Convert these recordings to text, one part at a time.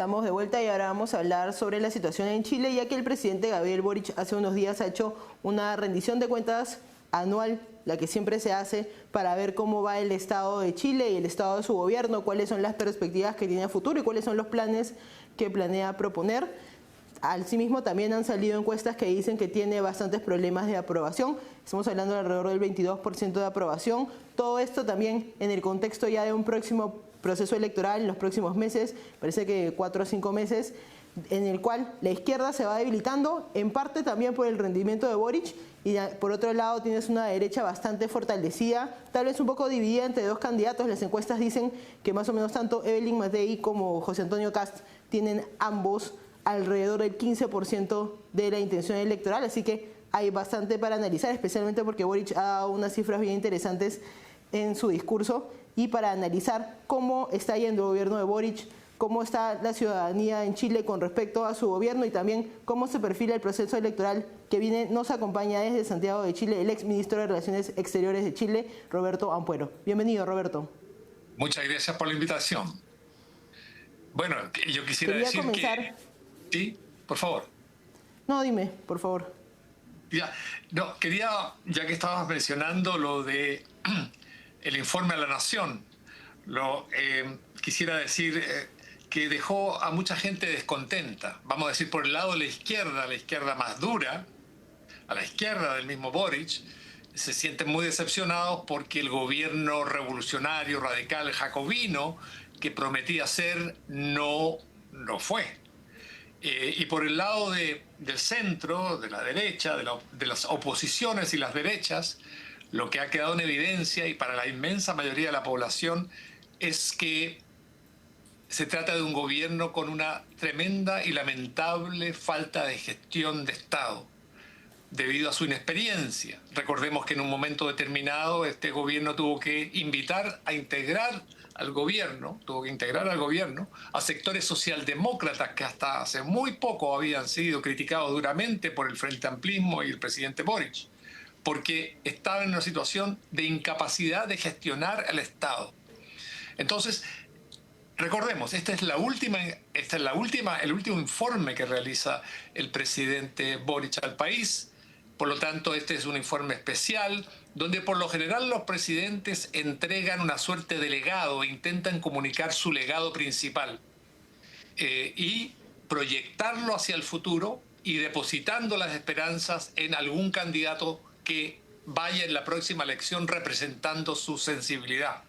Estamos de vuelta y ahora vamos a hablar sobre la situación en Chile, ya que el presidente Gabriel Boric hace unos días ha hecho una rendición de cuentas anual, la que siempre se hace, para ver cómo va el estado de Chile y el estado de su gobierno, cuáles son las perspectivas que tiene a futuro y cuáles son los planes que planea proponer. Asimismo, también han salido encuestas que dicen que tiene bastantes problemas de aprobación. Estamos hablando de alrededor del 22% de aprobación. Todo esto también en el contexto ya de un próximo proceso electoral en los próximos meses, parece que 4 o 5 meses, en el cual la izquierda se va debilitando, en parte también por el rendimiento de Boric, y por otro lado tienes una derecha bastante fortalecida, tal vez un poco dividida entre dos candidatos. Las encuestas dicen que más o menos tanto Evelyn Matei como José Antonio Kast tienen ambos alrededor del 15% de la intención electoral, así que hay bastante para analizar, especialmente porque Boric ha dado unas cifras bien interesantes en su discurso, y para analizar cómo está yendo el gobierno de Boric, cómo está la ciudadanía en Chile con respecto a su gobierno y también cómo se perfila el proceso electoral que viene. Nos acompaña desde Santiago de Chile el exministro de Relaciones Exteriores de Chile, Roberto Ampuero. Bienvenido, Roberto. Muchas gracias por la invitación. Bueno, yo quería decir comenzar... que... Sí, por favor. No, dime, por favor. Ya que estabas mencionando lo de el informe a la Nación, quisiera decir que dejó a mucha gente descontenta. Vamos a decir, por el lado de la izquierda más dura, a la izquierda del mismo Boric, se sienten muy decepcionados porque el gobierno revolucionario, radical, jacobino, que prometía ser, no fue. Y por el lado del centro, de la derecha, de las oposiciones y las derechas, lo que ha quedado en evidencia, y para la inmensa mayoría de la población, es que se trata de un gobierno con una tremenda y lamentable falta de gestión de Estado, debido a su inexperiencia. Recordemos que en un momento determinado este gobierno tuvo que integrar al gobierno a sectores socialdemócratas que hasta hace muy poco habían sido criticados duramente por el Frente Amplismo y el presidente Boric, porque estaban en una situación de incapacidad de gestionar el Estado. Entonces, recordemos, el último informe que realiza el presidente Boric al país. Por lo tanto, este es un informe especial donde por lo general los presidentes entregan una suerte de legado, intentan comunicar su legado principal y proyectarlo hacia el futuro y depositando las esperanzas en algún candidato que vaya en la próxima elección representando su sensibilidad.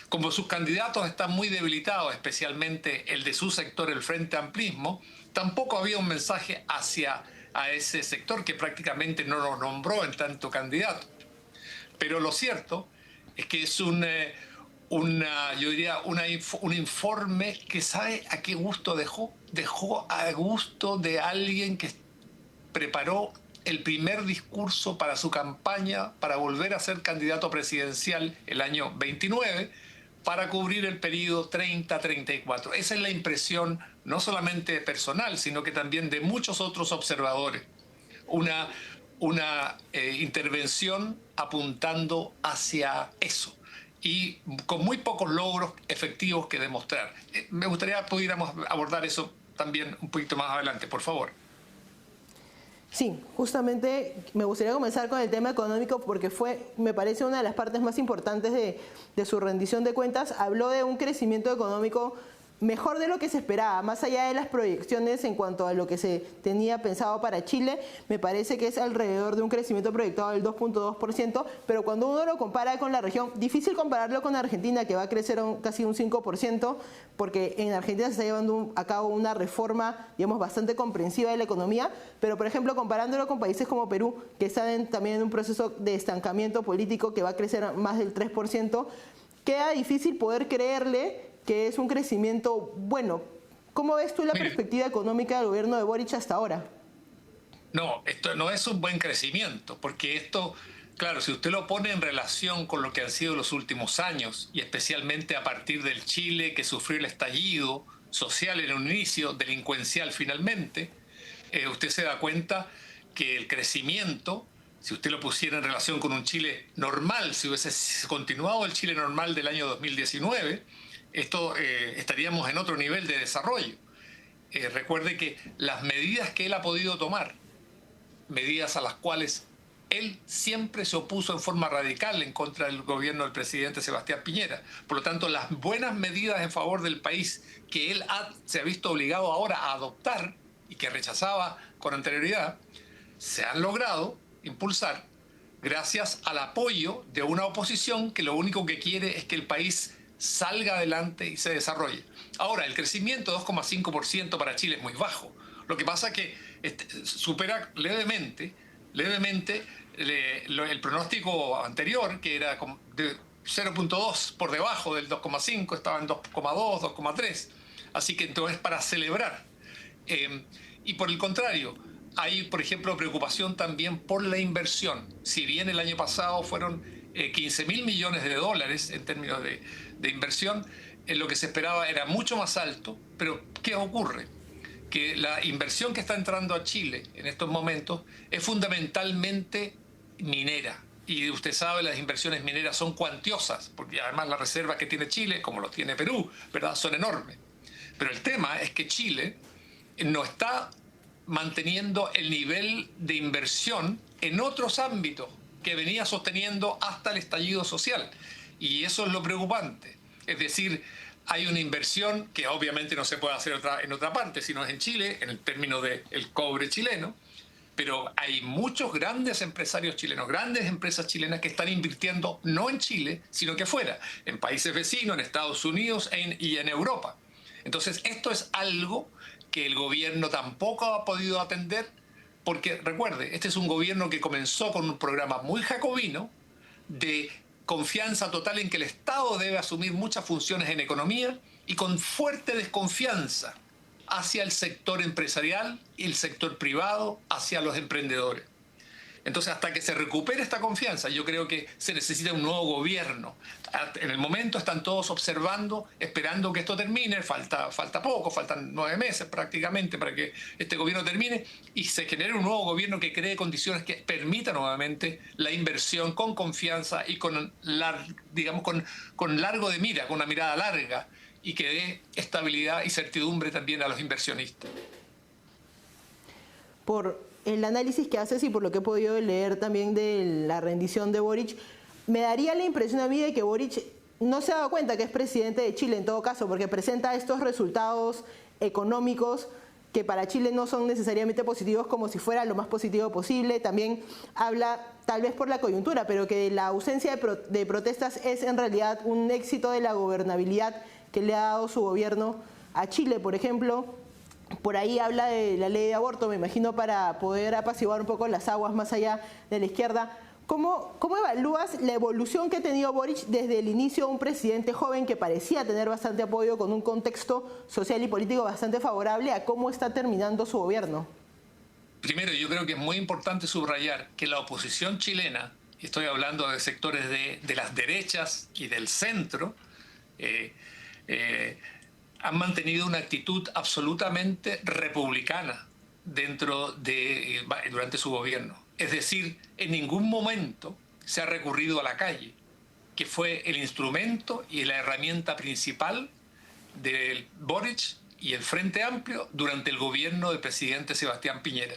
Como sus candidatos están muy debilitados, especialmente el de su sector, el Frente Amplismo, tampoco había un mensaje a ese sector que prácticamente no lo nombró en tanto candidato. Pero lo cierto es que es un informe que sabe a qué gusto dejó. Dejó a gusto de alguien que preparó el primer discurso para su campaña para volver a ser candidato presidencial el año 29, para cubrir el periodo 30-34. Esa es la impresión no solamente personal, sino que también de muchos otros observadores. Una intervención apuntando hacia eso y con muy pocos logros efectivos que demostrar. Me gustaría que pudiéramos abordar eso también un poquito más adelante, por favor. Sí, justamente me gustaría comenzar con el tema económico porque me parece una de las partes más importantes de su rendición de cuentas. Habló de un crecimiento económico mejor de lo que se esperaba, más allá de las proyecciones en cuanto a lo que se tenía pensado para Chile. Me parece que es alrededor de un crecimiento proyectado del 2.2%, pero cuando uno lo compara con la región, difícil compararlo con Argentina, que va a crecer casi un 5%, porque en Argentina se está llevando a cabo una reforma, digamos, bastante comprensiva de la economía, pero por ejemplo, comparándolo con países como Perú, que están también en un proceso de estancamiento político que va a crecer más del 3%, queda difícil poder creerle que es un crecimiento bueno. ¿Cómo ves tú la perspectiva económica del gobierno de Boric hasta ahora? No, esto no es un buen crecimiento, porque esto, claro, si usted lo pone en relación con lo que han sido los últimos años, y especialmente a partir del Chile que sufrió el estallido social en un inicio, delincuencial finalmente, usted se da cuenta que el crecimiento, si usted lo pusiera en relación con un Chile normal, si hubiese continuado el Chile normal del año 2019, estaríamos en otro nivel de desarrollo. recuerde que las medidas que él ha podido tomar, medidas a las cuales él siempre se opuso en forma radical en contra del gobierno del presidente Sebastián Piñera. Por lo tanto, las buenas medidas en favor del país que él se ha visto obligado ahora a adoptar y que rechazaba con anterioridad, se han logrado impulsar gracias al apoyo de una oposición que lo único que quiere es que el país salga adelante y se desarrolle. Ahora, el crecimiento de 2,5% para Chile es muy bajo. Lo que pasa es que supera levemente el pronóstico anterior, que era de 0,2 por debajo del 2,5, estaba en 2,2, 2,3. Así que entonces para celebrar. Y por el contrario, hay, por ejemplo, preocupación también por la inversión. Si bien el año pasado fueron 15.000 millones de dólares en términos de inversión, lo que se esperaba era mucho más alto. Pero ¿qué ocurre? Que la inversión que está entrando a Chile en estos momentos es fundamentalmente minera. Y usted sabe, las inversiones mineras son cuantiosas, porque además las reservas que tiene Chile, como los tiene Perú, ¿verdad?, son enormes. Pero el tema es que Chile no está manteniendo el nivel de inversión en otros ámbitos que venía sosteniendo hasta el estallido social. Y eso es lo preocupante. Es decir, hay una inversión que obviamente no se puede hacer en otra parte, sino es en Chile, en el término del cobre chileno, pero hay muchos grandes empresarios chilenos, grandes empresas chilenas que están invirtiendo no en Chile, sino que fuera, en países vecinos, en Estados Unidos y en Europa. Entonces, esto es algo que el gobierno tampoco ha podido atender, porque recuerde, este es un gobierno que comenzó con un programa muy jacobino de confianza total en que el Estado debe asumir muchas funciones en economía y con fuerte desconfianza hacia el sector empresarial y el sector privado, hacia los emprendedores. Entonces, hasta que se recupere esta confianza, yo creo que se necesita un nuevo gobierno. En el momento están todos observando, esperando que esto termine, falta poco, faltan 9 meses prácticamente para que este gobierno termine y se genere un nuevo gobierno que cree condiciones que permita nuevamente la inversión con confianza y con largo de mira, con una mirada larga y que dé estabilidad y certidumbre también a los inversionistas. Por el análisis que haces y por lo que he podido leer también de la rendición de Boric, me daría la impresión a mí de que Boric no se ha dado cuenta que es presidente de Chile en todo caso, porque presenta estos resultados económicos que para Chile no son necesariamente positivos, como si fuera lo más positivo posible. También habla, tal vez por la coyuntura, pero que la ausencia de protestas es en realidad un éxito de la gobernabilidad que le ha dado su gobierno a Chile, por ejemplo. Por ahí habla de la ley de aborto, me imagino, para poder apaciguar un poco las aguas más allá de la izquierda. ¿Cómo evalúas la evolución que ha tenido Boric desde el inicio, un presidente joven que parecía tener bastante apoyo con un contexto social y político bastante favorable, a cómo está terminando su gobierno? Primero, yo creo que es muy importante subrayar que la oposición chilena, y estoy hablando de sectores de las derechas y del centro, han mantenido una actitud absolutamente republicana durante su gobierno. Es decir, en ningún momento se ha recurrido a la calle, que fue el instrumento y la herramienta principal del Boric y el Frente Amplio durante el gobierno del presidente Sebastián Piñera.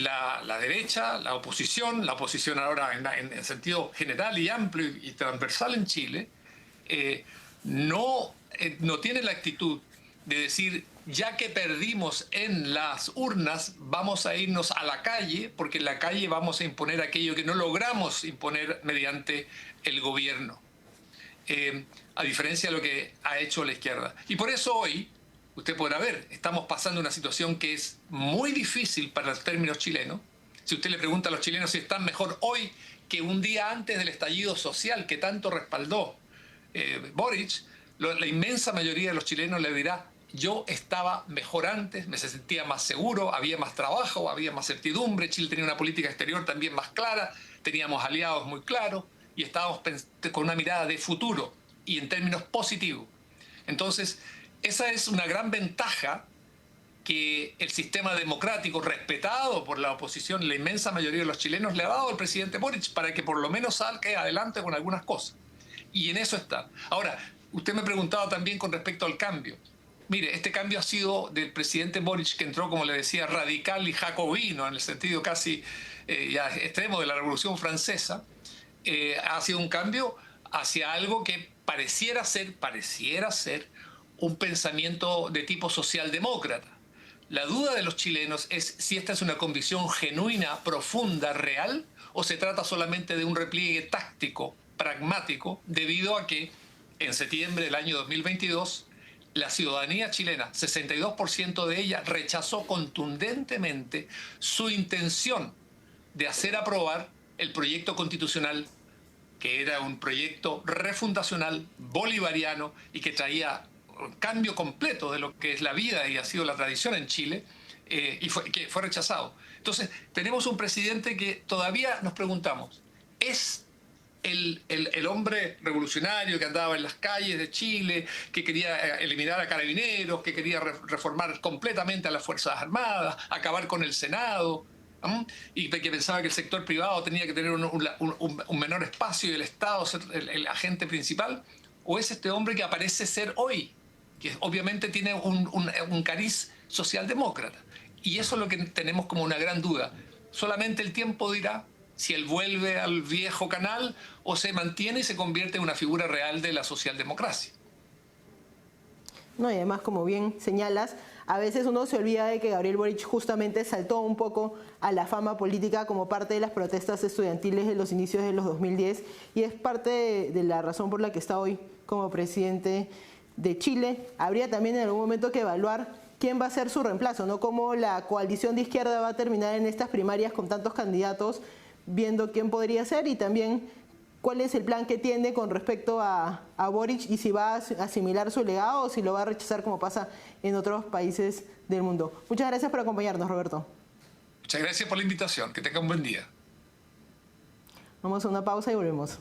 La derecha, la oposición ahora en sentido general y amplio y transversal en Chile, no tiene la actitud de decir, ya que perdimos en las urnas, vamos a irnos a la calle, porque en la calle vamos a imponer aquello que no logramos imponer mediante el gobierno. A diferencia de lo que ha hecho la izquierda. Y por eso hoy, usted podrá ver, estamos pasando una situación que es muy difícil para los términos chilenos. Si usted le pregunta a los chilenos si están mejor hoy que un día antes del estallido social que tanto respaldó Boric, la inmensa mayoría de los chilenos le dirá, yo estaba mejor antes, me sentía más seguro, había más trabajo, había más certidumbre, Chile tenía una política exterior también más clara, teníamos aliados muy claros y estábamos con una mirada de futuro y en términos positivos. Entonces, esa es una gran ventaja que el sistema democrático respetado por la oposición, la inmensa mayoría de los chilenos, le ha dado al presidente Boric para que por lo menos salga adelante con algunas cosas. Y en eso está. Ahora, usted me preguntaba también con respecto al cambio. Mire, este cambio ha sido del presidente Boric, que entró, como le decía, radical y jacobino, en el sentido casi ya extremo de la Revolución Francesa. Ha sido un cambio hacia algo que pareciera ser un pensamiento de tipo socialdemócrata. La duda de los chilenos es si esta es una convicción genuina, profunda, real, o se trata solamente de un repliegue táctico, pragmático, debido a que en septiembre del año 2022 la ciudadanía chilena, 62% de ella, rechazó contundentemente su intención de hacer aprobar el proyecto constitucional, que era un proyecto refundacional, bolivariano, y que traía un cambio completo de lo que es la vida y ha sido la tradición en Chile, que fue rechazado. Entonces, tenemos un presidente que todavía nos preguntamos, ¿es el hombre revolucionario que andaba en las calles de Chile, que quería eliminar a carabineros, que quería reformar completamente a las Fuerzas Armadas, acabar con el Senado, y que pensaba que el sector privado tenía que tener un menor espacio y el Estado ser el agente principal? ¿O es este hombre que aparece ser hoy, que obviamente tiene un cariz socialdemócrata? Y eso es lo que tenemos como una gran duda. Solamente el tiempo dirá si él vuelve al viejo canal o se mantiene y se convierte en una figura real de la socialdemocracia. No, y además, como bien señalas, a veces uno se olvida de que Gabriel Boric justamente saltó un poco a la fama política como parte de las protestas estudiantiles de los inicios de los 2010 y es parte de la razón por la que está hoy como presidente de Chile. Habría también en algún momento que evaluar quién va a ser su reemplazo, ¿no? Cómo la coalición de izquierda va a terminar en estas primarias con tantos candidatos, viendo quién podría ser y también cuál es el plan que tiene con respecto a Boric y si va a asimilar su legado o si lo va a rechazar como pasa en otros países del mundo. Muchas gracias por acompañarnos, Roberto. Muchas gracias por la invitación. Que tenga un buen día. Vamos a una pausa y volvemos.